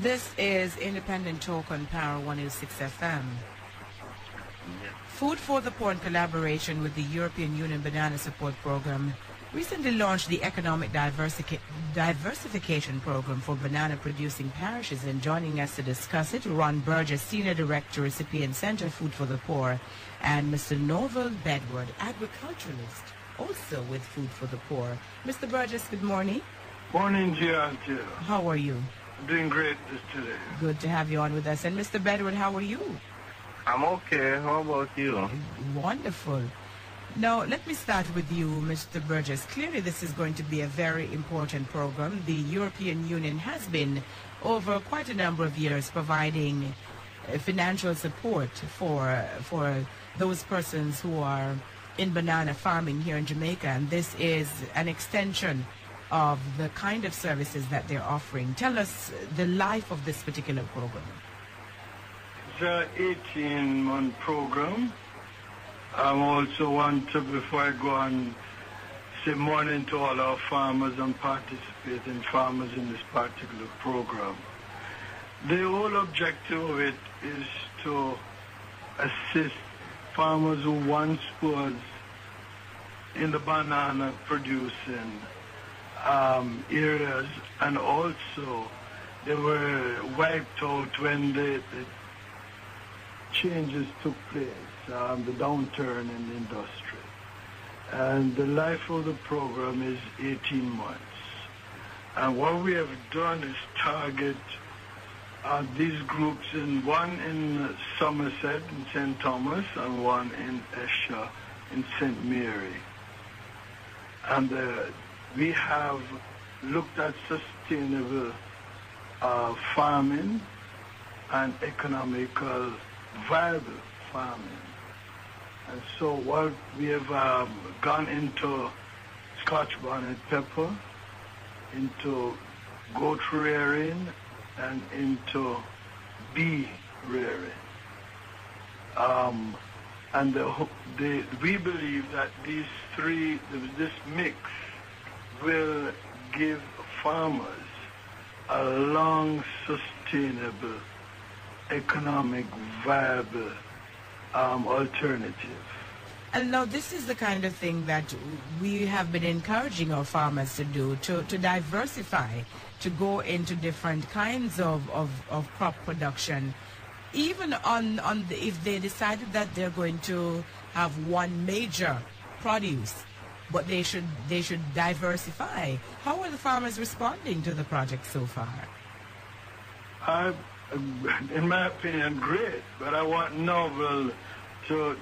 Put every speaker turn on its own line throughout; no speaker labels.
This is Independent Talk on Power 106 FM. Food for the Poor in collaboration with the European Union Banana Support Program recently launched the Economic Diversification Program for banana-producing parishes. And joining us to discuss it, Ron Burgess, Senior Director, Recipient Center, Food for the Poor, and Mr. Norval Bedward, agriculturalist, also with Food for the Poor. Mr. Burgess, good morning.
Morning, Gia.
How are you?
I'm doing great today.
Good to have you on with us. And Mr. Bedward, how are you?
I'm okay. How about you?
Wonderful. Now, let me start with you, Mr. Burgess. Clearly, this is going to be a very important program. The European Union has been, over quite a number of years, providing financial support for those persons who are in banana farming here in Jamaica. And this is an extension of the kind of services that they're offering. Tell us the life of this particular program.
It's an 18-month program. I also want to, before I go on, say morning to all our farmers and participating farmers in this particular program. The whole objective of it is to assist farmers who once was in the banana producing areas, and also they were wiped out when the changes took place, the downturn in the industry. And the life of the program is 18 months. And what we have done is target these groups, one in Somerset in St. Thomas and one in Esher in St. Mary. And we have looked at sustainable farming and economical viable farming. And so what we have gone into Scotch bonnet pepper, into goat rearing, and into bee rearing. And we believe that this mix will give farmers a long, sustainable, economic, viable alternative.
And now this is the kind of thing that we have been encouraging our farmers to do, to diversify, to go into different kinds of crop production. Even if they decided that they're going to have one major produce, but they should diversify. How are the farmers responding to the project so far?
In my opinion, great. But I want Norval to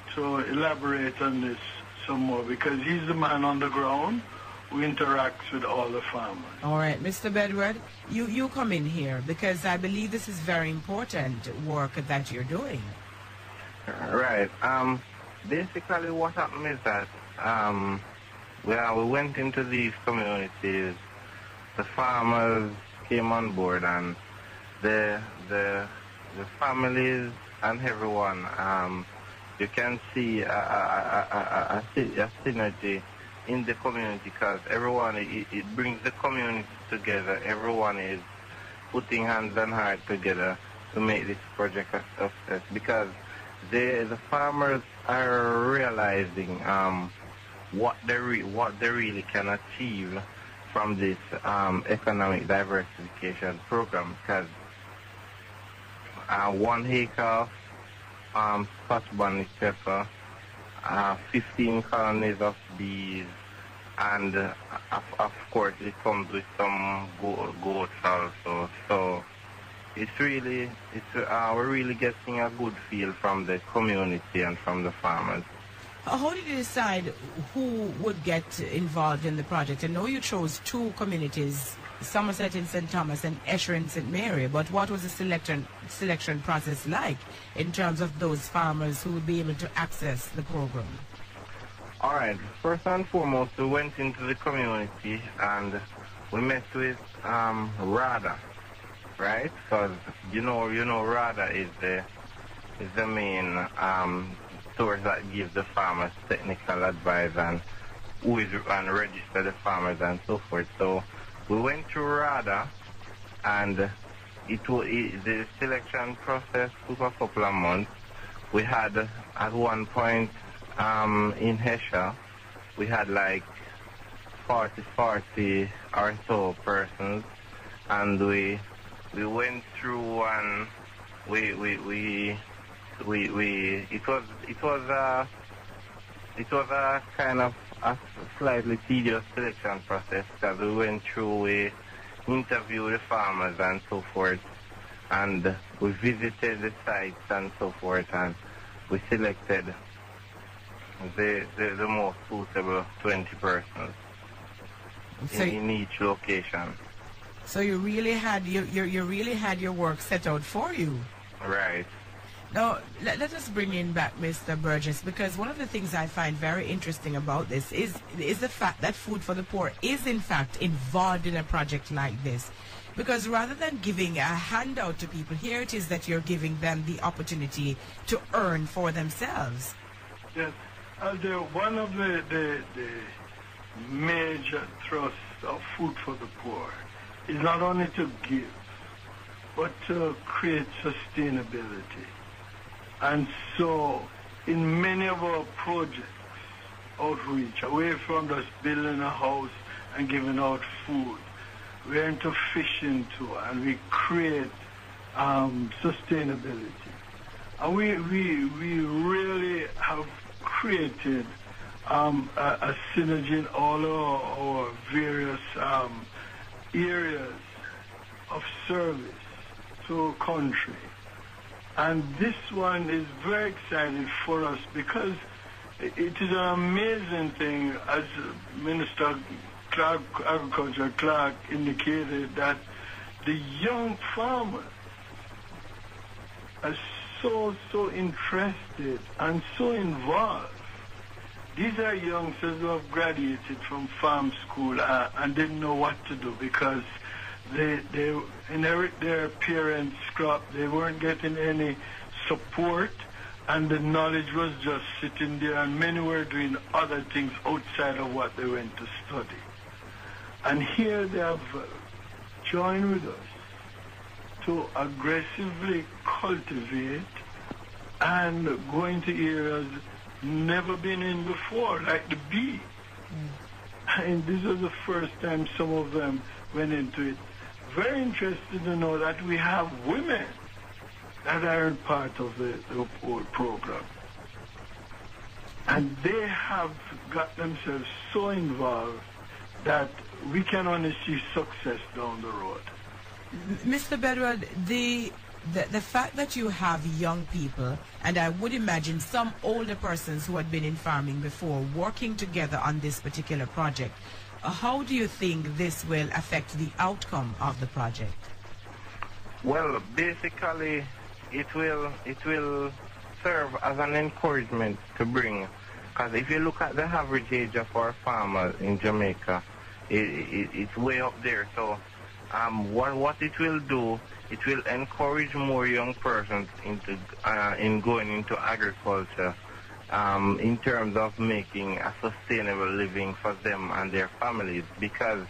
elaborate on this some more, because he's the man on the ground who interacts with all the farmers.
All right, Mr. Bedward, you come in here, because I believe this is very important work that you're doing.
Right. Basically what happened is that we went into these communities, the farmers came on board, and the families and everyone, you can see a synergy in the community, because everyone, it brings the community together. Everyone is putting hands and heart together to make this project a success, because the farmers are realizing what they really can achieve from this economic diversification program. Because 1 acre of Scotch bonnet pepper, 15 colonies of bees, and of course it comes with some goats also. So we're really getting a good feel from the community and from the farmers.
How did you decide who would get involved in the project? I know you chose 2 communities, Somerset in St. Thomas and Esher in St. Mary, but what was the selection process like in terms of those farmers who would be able to access the program?
All right. First and foremost, we went into the community and we met with RADA, right? Because you know, RADA is the main source that gives the farmers technical advice and register the farmers and so forth. So we went to RADA, and the selection process took a couple of months. We had at one point in Hesha, we had like 40 or so persons, and we went through and it was a kind of a slightly tedious selection process because we went through, we interviewed the farmers and so forth, and we visited the sites and so forth, and we selected the most suitable 20 persons in each location.
So you really had you really had your work set out for you.
Right.
Now, let us bring in back Mr. Burgess, because one of the things I find very interesting about this is the fact that Food for the Poor is in fact involved in a project like this. Because rather than giving a handout to people, here it is that you're giving them the opportunity to earn for themselves.
Yes. One of the major thrusts of Food for the Poor is not only to give, but to create sustainability. And so, in many of our projects, outreach, away from just building a house and giving out food, we're into fishing too, and we create sustainability. And we really have created a synergy in all our various areas of service to our country. And this one is very exciting for us because it is an amazing thing, as Minister Clark, Agriculture Clark indicated, that the young farmers are so interested and so involved. These are youngsters who have graduated from farm school and didn't know what to do because they inherit their parents' crop. They weren't getting any support, and the knowledge was just sitting there, and many were doing other things outside of what they went to study. And here they have joined with us to aggressively cultivate and go into areas never been in before, like the bee. And this was the first time some of them went into it. Very interested to know that we have women that are part of the whole program. And they have got themselves so involved that we can only see success down the road.
Mr. Bedwell, the fact that you have young people, and I would imagine some older persons who had been in farming before, working together on this particular project, how do you think this will affect the outcome of the project?
Well, basically, it will serve as an encouragement to bring, because if you look at the average age of our farmers in Jamaica, it's way up there. So what it will do, it will encourage more young persons in going into agriculture, in terms of making a sustainable living for them and their families. Because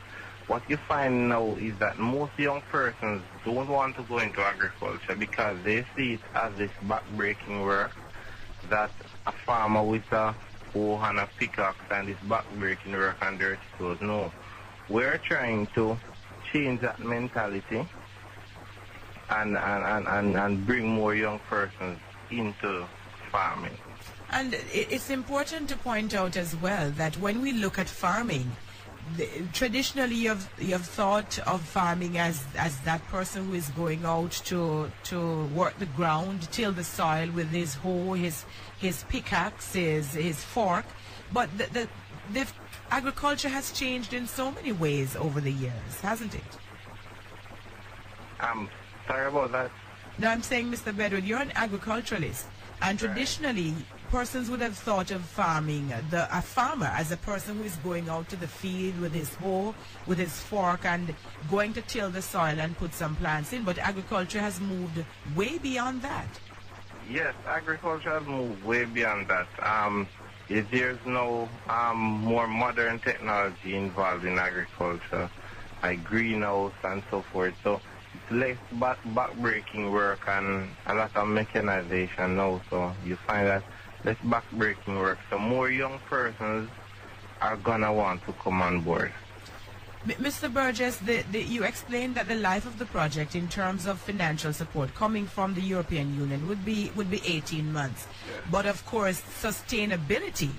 what you find now is that most young persons don't want to go into agriculture because they see it as this back-breaking work, that a farmer with a hoe and a pickaxe and this back-breaking work and dirty clothes. No, we're trying to change that mentality and bring more young persons into farming.
And it's important to point out as well that when we look at farming, traditionally you've thought of farming as that person who is going out to work the ground, till the soil with his hoe, his pickaxe, his fork. But the agriculture has changed in so many ways over the years, hasn't it?
Sorry about that.
No, I'm saying, Mr. Bedwell, you're an agriculturalist, and traditionally persons would have thought of farming, a farmer, as a person who is going out to the field with his hoe, with his fork, and going to till the soil and put some plants in. But agriculture has moved way beyond that.
Yes, agriculture has moved way beyond that. There's no more modern technology involved in agriculture, like greenhouse and so forth. So less back-breaking work and a lot of mechanization now, so you find that less back-breaking work. So more young persons are gonna want to come on board.
Mr. Burgess, you explained that the life of the project in terms of financial support coming from the European Union would be 18 months.
Yes.
But of course, sustainability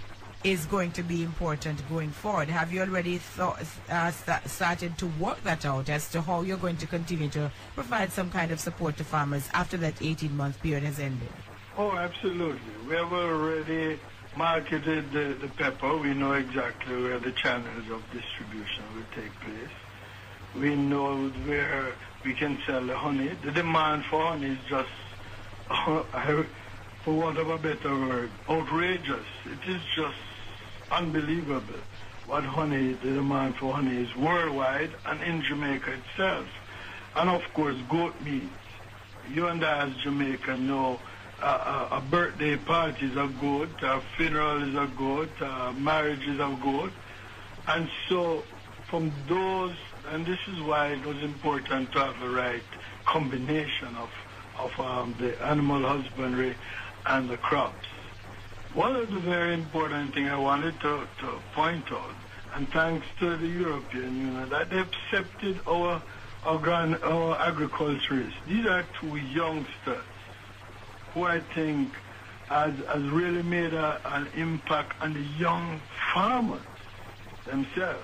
is going to be important going forward. Have you already started to work that out as to how you're going to continue to provide some kind of support to farmers after that 18-month period has ended?
Oh, absolutely. We have already marketed the pepper. We know exactly where the channels of distribution will take place. We know where we can sell the honey. The demand for honey is just, for want of a better word, outrageous. It is just unbelievable what honey, the demand for honey is worldwide and in Jamaica itself. And of course, goat meat. You and I as Jamaican know a birthday party is a goat, a funeral is a goat, a marriage is a goat. And so from those, and this is why it was important to have the right combination of the animal husbandry and the crops. One of the very important things I wanted to point out, and thanks to the European Union, that they accepted our agriculturists. These are two youngsters who I think has really made an impact on the young farmers themselves.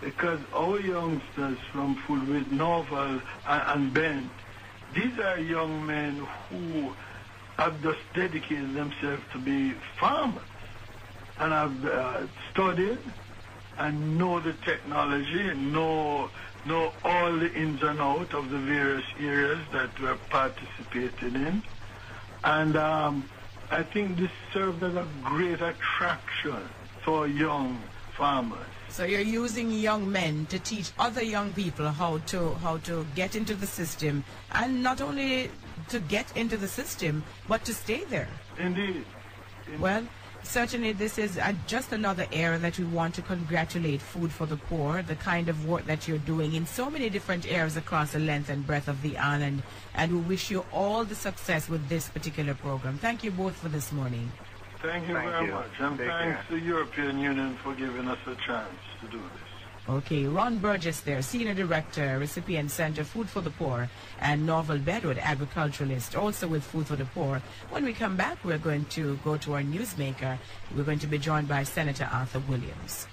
Because our youngsters from Fulwood, Norval, and Bent, these are young men who have just dedicated themselves to be farmers and have studied and know the technology, know all the ins and outs of the various areas that we're participating in. And I think this serves as a great attraction for young farmers.
So you're using young men to teach other young people how to get into the system, and not only to get into the system, but to stay there.
Indeed.
Well, certainly this is just another area that we want to congratulate Food for the Poor, the kind of work that you're doing in so many different areas across the length and breadth of the island, and we wish you all the success with this particular program. Thank you both for this morning.
Thank you very much, and thanks to the European Union for giving us a chance to do this.
Okay, Ron Burgess there, Senior Director, Recipient Center, Food for the Poor, and Norval Bedwood, agriculturalist, also with Food for the Poor. When we come back, we're going to go to our newsmaker. We're going to be joined by Senator Arthur Williams.